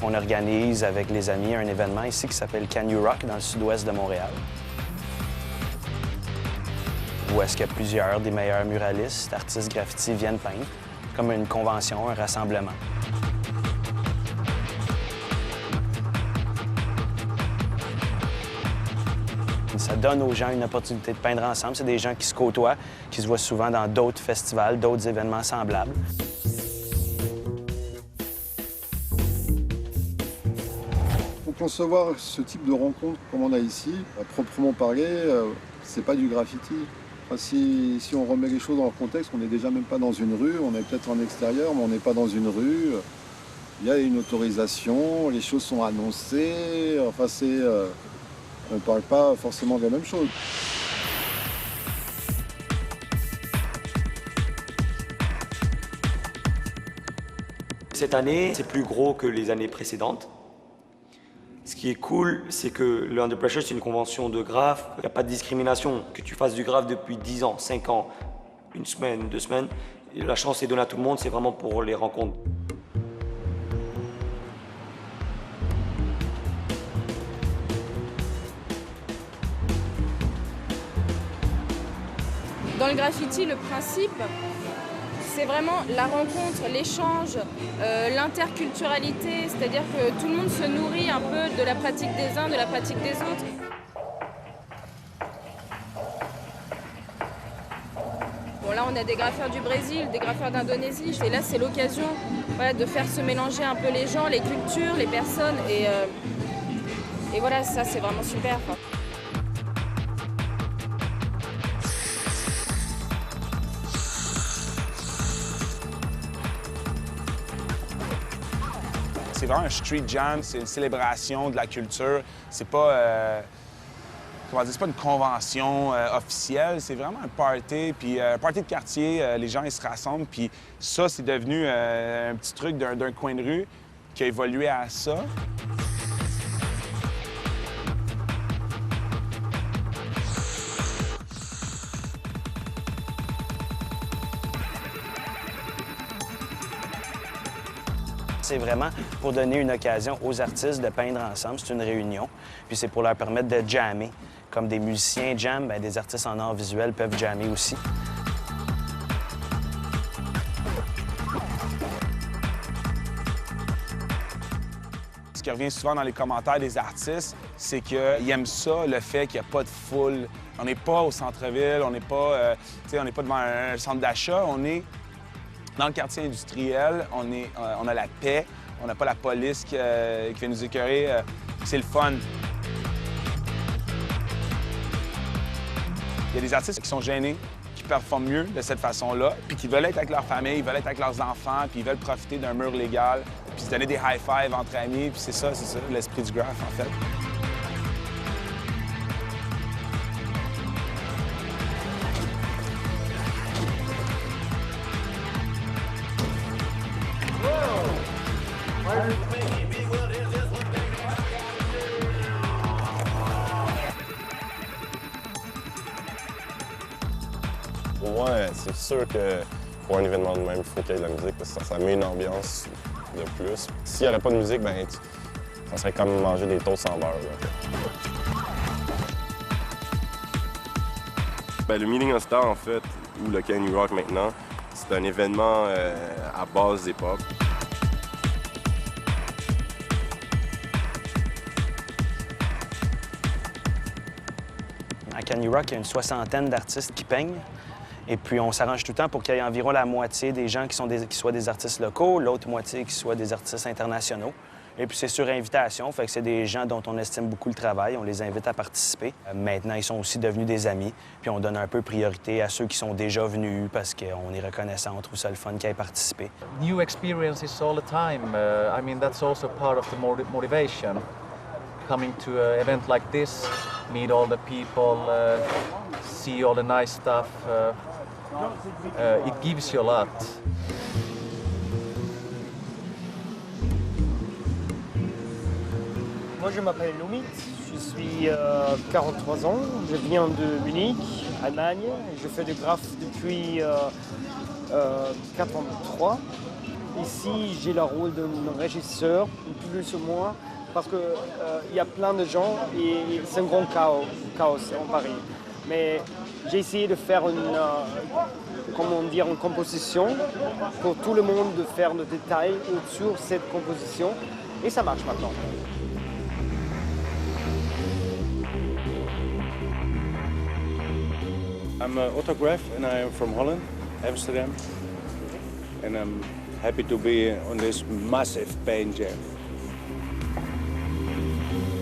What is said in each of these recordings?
On organise avec les amis un événement ici qui s'appelle Can You Rock dans le sud-ouest de Montréal, où est-ce que plusieurs des meilleurs muralistes, artistes graffiti viennent peindre, comme une convention, un rassemblement. Ça donne aux gens une opportunité de peindre ensemble. C'est des gens qui se côtoient, qui se voient souvent dans d'autres festivals, d'autres événements semblables. Pour concevoir ce type de rencontre comme on a ici, à proprement parler, c'est pas du graffiti. Enfin, si on remet les choses dans leur contexte, on n'est déjà même pas dans une rue, on est peut-être en extérieur, mais on n'est pas dans une rue. Il y a une autorisation, les choses sont annoncées, enfin on ne parle pas forcément de la même chose. Cette année, c'est plus gros que les années précédentes. Ce qui est cool, c'est que le Under Pressure, c'est une convention de graphe. Il n'y a pas de discrimination. Que tu fasses du graphe depuis 10 ans, 5 ans, 1 semaine, 2 semaines, la chance est donnée à tout le monde, c'est vraiment pour les rencontres. Dans le graffiti, le principe, c'est vraiment la rencontre, l'échange, l'interculturalité, c'est-à-dire que tout le monde se nourrit un peu de la pratique des uns, de la pratique des autres. Bon, là, on a des graffeurs du Brésil, des graffeurs d'Indonésie, et là, c'est l'occasion de faire se mélanger un peu les gens, les cultures, les personnes, et voilà, ça, c'est vraiment super. C'est vraiment un street jam, c'est une célébration de la culture. C'est pas, c'est pas une convention officielle, c'est vraiment un party, puis un party de quartier. Les gens ils se rassemblent, puis ça, c'est devenu un petit truc d'un coin de rue qui a évolué à ça. C'est vraiment pour donner une occasion aux artistes de peindre ensemble. C'est une réunion. Puis c'est pour leur permettre de jammer. Comme des musiciens jam, bien, des artistes en art visuel peuvent jammer aussi. Ce qui revient souvent dans les commentaires des artistes, c'est qu'ils aiment ça, le fait qu'il n'y a pas de foule. On n'est pas au centre-ville, on n'est pas, devant un centre d'achat, on est dans le quartier industriel, on a la paix, on n'a pas la police qui vient nous écœurer. C'est le fun. Il y a des artistes qui sont gênés, qui performent mieux de cette façon-là, puis qui veulent être avec leur famille, ils veulent être avec leurs enfants, puis ils veulent profiter d'un mur légal, puis se donner des high-fives entre amis, puis c'est ça l'esprit du graphe, en fait. Pour moi, c'est sûr que pour un événement de même, il faut qu'il y ait de la musique parce que ça met une ambiance de plus. S'il n'y avait pas de musique, ben, ça serait comme manger des toasts sans beurre. Ben, le Meeting of Stars, en fait, ou le Can You Rock maintenant, c'est un événement à base hip-hop. À Can You Rock, il y a une 60aine d'artistes qui peignent. Et puis, on s'arrange tout le temps pour qu'il y ait environ la moitié des gens qui soient des artistes locaux, l'autre moitié qui soient des artistes internationaux. Et puis, c'est sur invitation, fait que c'est des gens dont on estime beaucoup le travail, on les invite à participer. Maintenant, ils sont aussi devenus des amis, puis on donne un peu priorité à ceux qui sont déjà venus parce qu'on est reconnaissant, on trouve ça le fun qu'ils aient participé. New experiences all the time. I mean, that's also part of the motivation. Coming to an event like this, meet all the people, see all the nice stuff. It gives you a lot. Moi, je m'appelle Lumit, je suis 43 ans, je viens de Munich, Allemagne. Je fais du graphe depuis 83. ici, j'ai le rôle d'un régisseur, plus ou moins, parce qu'il y a plein de gens et c'est un grand chaos en Paris. Mais j'ai essayé de faire une composition pour tout le monde, de faire le détail sur cette composition. Et ça marche maintenant. I'm Otto Graff and I am from Holland, Amsterdam. And I'm happy to be on this massive paint jam.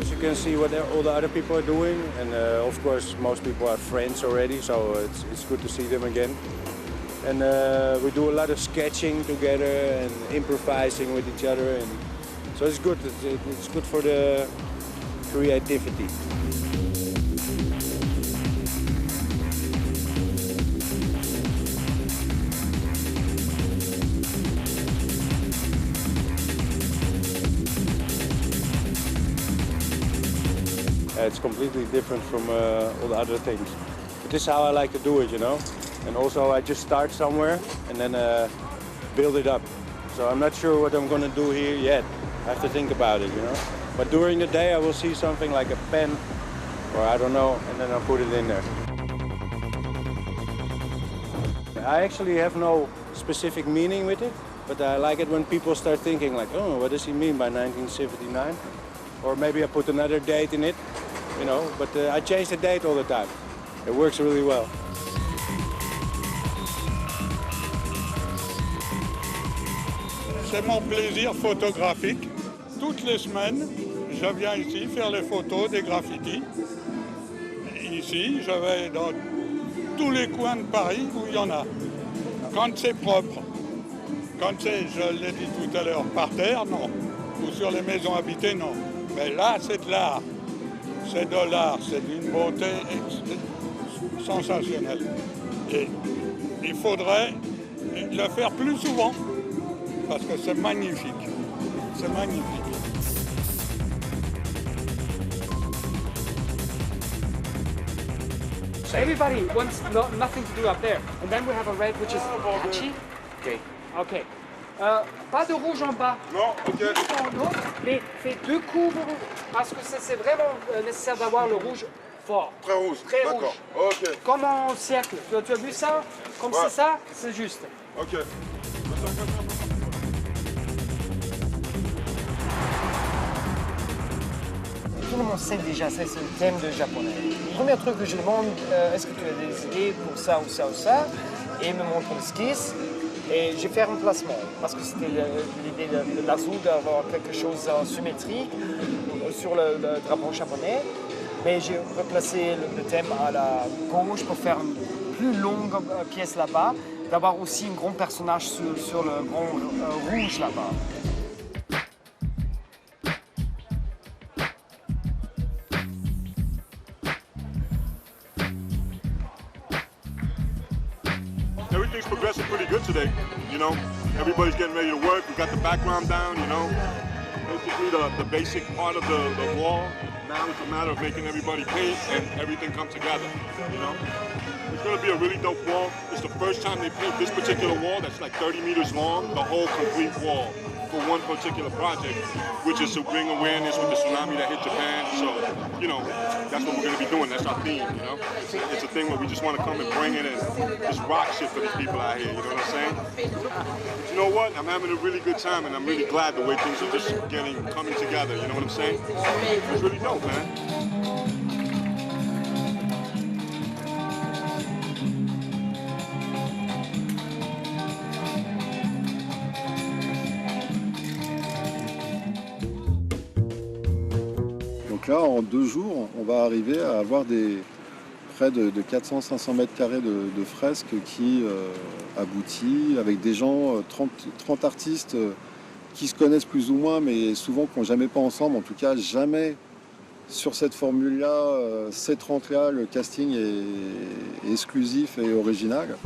As you can see what all the other people are doing, and of course most people are friends already, so it's good to see them again. And we do a lot of sketching together and improvising with each other, and so it's good. It's good for the creativity. It's completely different from all the other things. But this is how I like to do it, you know? And also I just start somewhere and then build it up. So I'm not sure what I'm going to do here yet. I have to think about it, you know? But during the day I will see something like a pen or I don't know, and then I'll put it in there. I actually have no specific meaning with it, but I like it when people start thinking like, oh, what does he mean by 1979? Or maybe I put another date in it, you know, but I change the date all the time. It works really well. C'est mon plaisir photographique. Toutes les semaines, je viens ici faire les photos des graffitis. Ici, je vais dans tous les coins de Paris où il y en a. Quand c'est propre, quand c'est, je l'ai dit tout à l'heure, par terre, non. Ou sur les maisons habitées, non. Mais là, c'est de l'art. C'est de l'art, c'est d'une beauté sensationnelle. Et il faudrait le faire plus souvent, parce que c'est magnifique. C'est magnifique. Everybody wants nothing to do up there. And then we have a red which is patchy. Okay. Okay. Pas de rouge en bas. Non, ok. En haut, mais fais 2 coups parce que c'est vraiment nécessaire d'avoir le rouge fort. Très rouge. Très rouge. D'accord. Ok. Comme en cercle. Tu as vu ça? Comme c'est ça, c'est juste. Ok. Tout le monde sait déjà, c'est le thème de japonais. Le premier truc que je demande, est-ce que tu as des idées pour ça ou ça ou ça? Et il me montre l'esquisse. Et j'ai fait un remplacement, parce que c'était l'idée de l'azou d'avoir quelque chose en symétrie sur le drapeau japonais. Mais j'ai replacé le thème à la gauche pour faire une plus longue pièce là-bas, d'avoir aussi un grand personnage sur le grand rouge là-bas. Everything's progressing pretty good today, you know. Everybody's getting ready to work. We got the background down, you know. Basically the basic part of the wall. Now it's a matter of making everybody paint and everything come together, you know. It's gonna be a really dope wall. It's the first time they paint this particular wall that's like 30 meters long, the whole complete wall for one particular project, which is to bring awareness with the tsunami that hit Japan. So, you know, that's what we're gonna be doing. That's our theme, you know. It's a thing where we just want to come and bring it and just rock shit for these people out here, you know what I'm saying? But you know what? I'm having a really good time and I'm really glad the way things are just coming together, you know what I'm saying? It's really dope, man. Donc là, en 2 jours, on va arriver à avoir près de 400-500 mètres carrés de fresques qui aboutit avec des gens, 30 artistes qui se connaissent plus ou moins, mais souvent qui n'ont jamais pas ensemble, en tout cas jamais sur cette formule-là, ces 30-là, le casting est exclusif et original.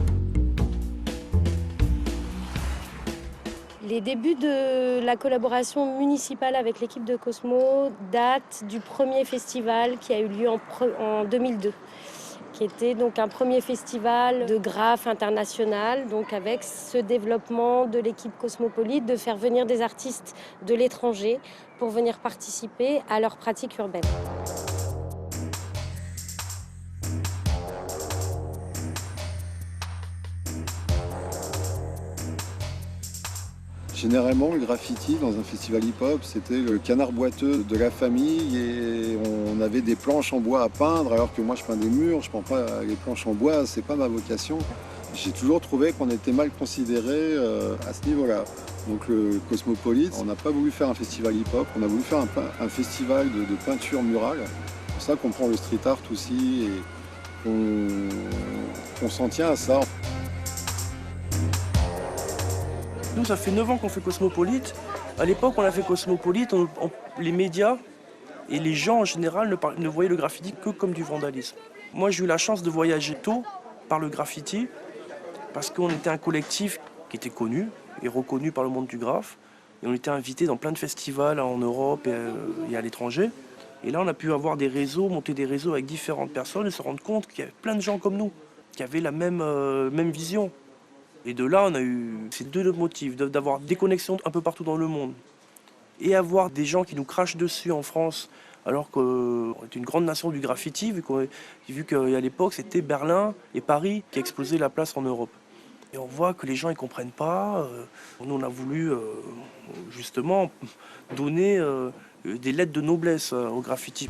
Les débuts de la collaboration municipale avec l'équipe de Cosmo datent du premier festival qui a eu lieu en 2002. qui était donc un premier festival de graphes international, donc avec ce développement de l'équipe Cosmopolite, de faire venir des artistes de l'étranger pour venir participer à leurs pratiques urbaines. Généralement, le graffiti dans un festival hip-hop, c'était le canard boiteux de la famille et on avait des planches en bois à peindre, alors que moi je peins des murs, je ne peins pas les planches en bois, c'est pas ma vocation. J'ai toujours trouvé qu'on était mal considéré à ce niveau-là. Donc le Cosmopolite, on n'a pas voulu faire un festival hip-hop, on a voulu faire un festival de peinture murale. C'est pour ça qu'on prend le street art aussi et qu'on s'en tient à ça. Nous, ça fait 9 ans qu'on fait Cosmopolite. À l'époque, on a fait Cosmopolite, les médias et les gens en général ne voyaient le graffiti que comme du vandalisme. Moi, j'ai eu la chance de voyager tôt par le graffiti parce qu'on était un collectif qui était connu et reconnu par le monde du graphe. Et on était invité dans plein de festivals en Europe et à l'étranger. Et là, on a pu avoir des réseaux, monter des réseaux avec différentes personnes et se rendre compte qu'il y avait plein de gens comme nous, qui avaient la même vision. Et de là, on a eu ces deux motifs, d'avoir des connexions un peu partout dans le monde et avoir des gens qui nous crachent dessus en France, alors qu'on est une grande nation du graffiti, vu qu'à l'époque, c'était Berlin et Paris qui explosaient la place en Europe. Et on voit que les gens ne comprennent pas. Nous, on a voulu justement donner des lettres de noblesse au graffiti.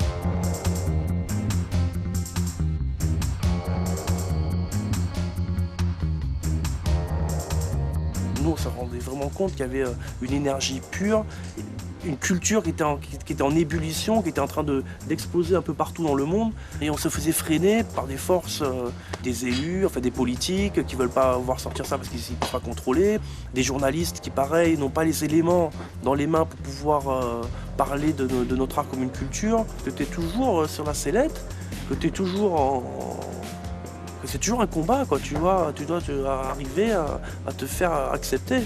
Nous, on se rendait vraiment compte qu'il y avait une énergie pure, une culture qui était en ébullition, qui était en train d'exploser un peu partout dans le monde. Et on se faisait freiner par des forces, des élus, enfin des politiques qui ne veulent pas voir sortir ça parce qu'ils ne peuvent pas contrôler, des journalistes qui, pareil, n'ont pas les éléments dans les mains pour pouvoir parler de notre art comme une culture, que tu es toujours sur la sellette, que tu es toujours c'est toujours un combat, quoi, tu vois, tu dois arriver à te faire accepter.